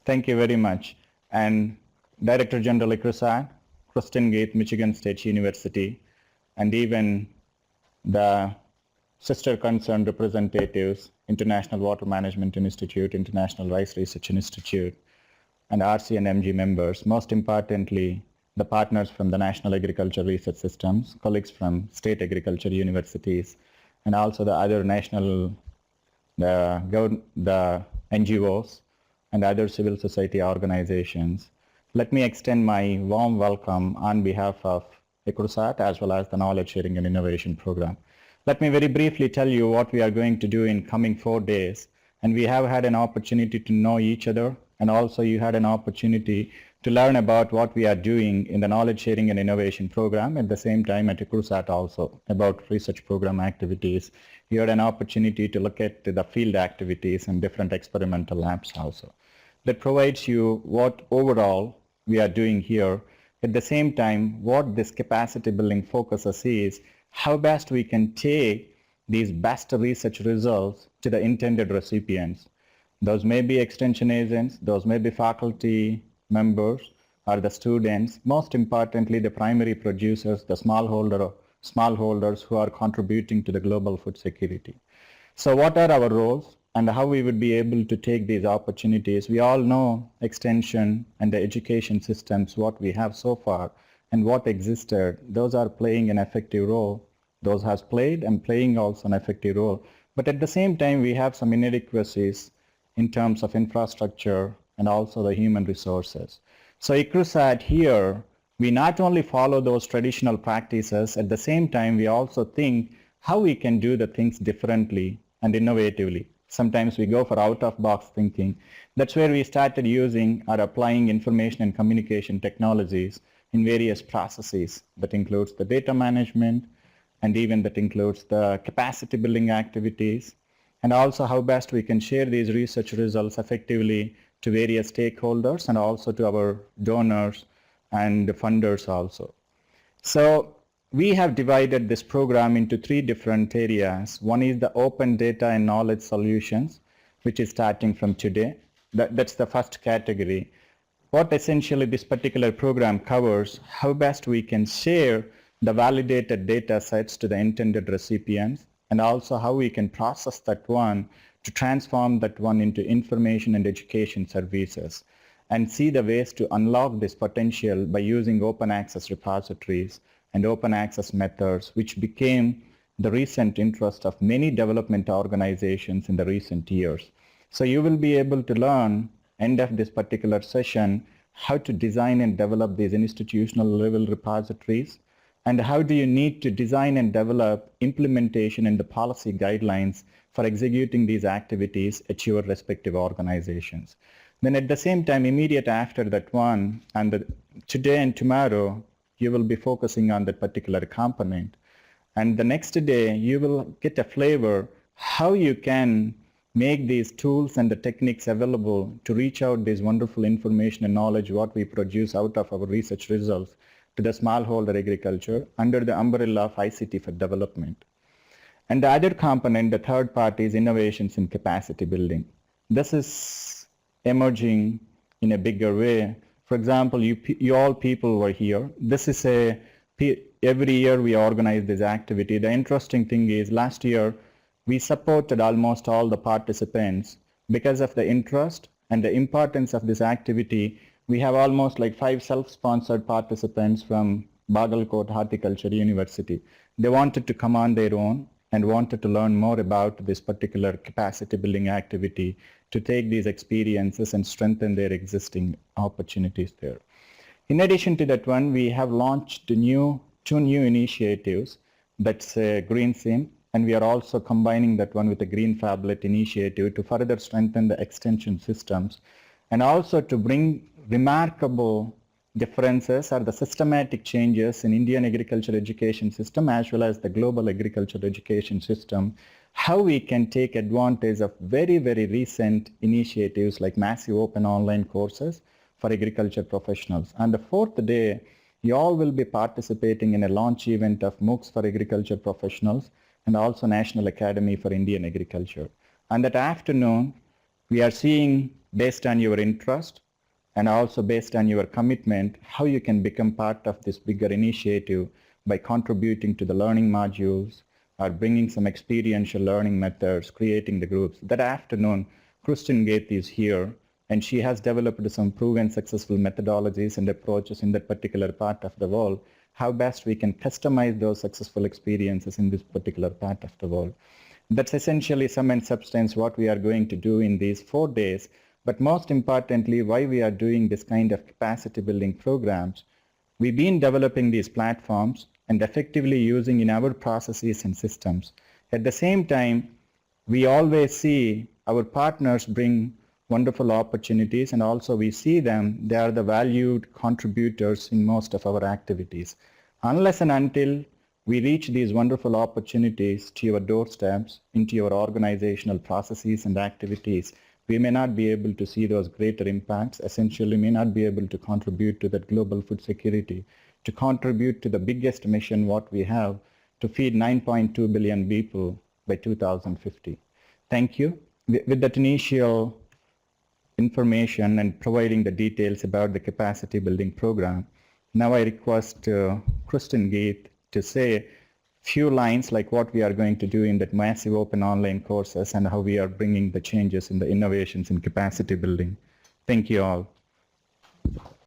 Thank you very much. And Director General ICRISAT, Kristen Gate, Michigan State University, and even the sister concerned representatives, International Water Management Institute, International Rice Research Institute, and RC and MG members. Most importantly, the partners from the National Agriculture Research Systems, colleagues from state agriculture universities, and also the other national, the NGOs, and other civil society organizations. Let me extend my warm welcome on behalf of ICRISAT as well as the Knowledge Sharing and Innovation Program. Let me very briefly tell you what we are going to do in coming 4 days. And we have had an opportunity to know each other, and also you had an opportunity to learn about what we are doing in the Knowledge Sharing and Innovation Program, at the same time at ICRISAT also about research program activities. You had an opportunity to look at the field activities and different experimental labs also. That provides you what overall we are doing here. At the same time, what this capacity building focuses is how best we can take these best research results to the intended recipients. Those may be extension agents, those may be faculty members or the students, most importantly the primary producers, the smallholders who are contributing to the global food security. So what are our roles and how we would be able to take these opportunities? We all know extension and the education systems, what we have so far and what existed, those are playing an effective role. Those has played and playing also an effective role. But at the same time, we have some inadequacies in terms of infrastructure and also the human resources. So ICRISAT here, we not only follow those traditional practices, at the same time, we also think how we can do the things differently and innovatively. Sometimes we go for out-of-box thinking. That's where we started using or applying information and communication technologies in various processes. That includes the data management, and even that includes the capacity building activities, and also how best we can share these research results effectively to various stakeholders and also to our donors and funders also. So we have divided this program into 3 different areas. One is the open data and knowledge solutions, which is starting from today. That's the first category. What essentially this particular program covers, how best we can share the validated data sets to the intended recipients, and also how we can process that one to transform that one into information and education services, and see the ways to unlock this potential by using open access repositories and open access methods, which became the recent interest of many development organizations in the recent years. So you will be able to learn, end of this particular session, how to design and develop these institutional level repositories, and how do you need to design and develop implementation and the policy guidelines for executing these activities at your respective organizations. Then at the same time, immediate after that one, and today and tomorrow, you will be focusing on that particular component. And the next day, you will get a flavor how you can make these tools and the techniques available to reach out this wonderful information and knowledge what we produce out of our research results to the smallholder agriculture under the umbrella of ICT for development. And the other component, the third part, is innovations in capacity building. This is emerging in a bigger way. For example, you all people were here. This is every year we organize this activity. The interesting thing is last year we supported almost all the participants because of the interest and the importance of this activity. We have almost like 5 self-sponsored participants from Bagalkot Horticulture University. They wanted to come on their own and wanted to learn more about this particular capacity building activity to take these experiences and strengthen their existing opportunities there. In addition to that one, we have launched 2 new initiatives. That's Green Sim, and we are also combining that one with the Green Phablet initiative to further strengthen the extension systems and also to bring remarkable differences or the systematic changes in Indian agriculture education system as well as the global agriculture education system, how we can take advantage of very, very recent initiatives like massive open online courses for agriculture professionals. On the 4th day, you all will be participating in a launch event of MOOCs for agriculture professionals and also National Academy for Indian Agriculture. On that afternoon, we are seeing based on your interest and also based on your commitment, how you can become part of this bigger initiative by contributing to the learning modules or bringing some experiential learning methods, creating the groups. That afternoon, Kristen Gates is here, and she has developed some proven successful methodologies and approaches in that particular part of the world, how best we can customize those successful experiences in this particular part of the world. That's essentially sum and substance what we are going to do in these 4 days. But most importantly, why we are doing this kind of capacity building programs. We've been developing these platforms and effectively using in our processes and systems. At the same time, we always see our partners bring wonderful opportunities, and also we see them, they are the valued contributors in most of our activities. Unless and until we reach these wonderful opportunities to your doorsteps, into your organizational processes and activities, we may not be able to see those greater impacts, essentially may not be able to contribute to that global food security, to contribute to the biggest mission what we have, to feed 9.2 billion people by 2050. Thank you. With that initial information and providing the details about the capacity building program, now I request Kristen Gates to say few lines like what we are going to do in that massive open online courses and how we are bringing the changes in the innovations in capacity building. Thank you all.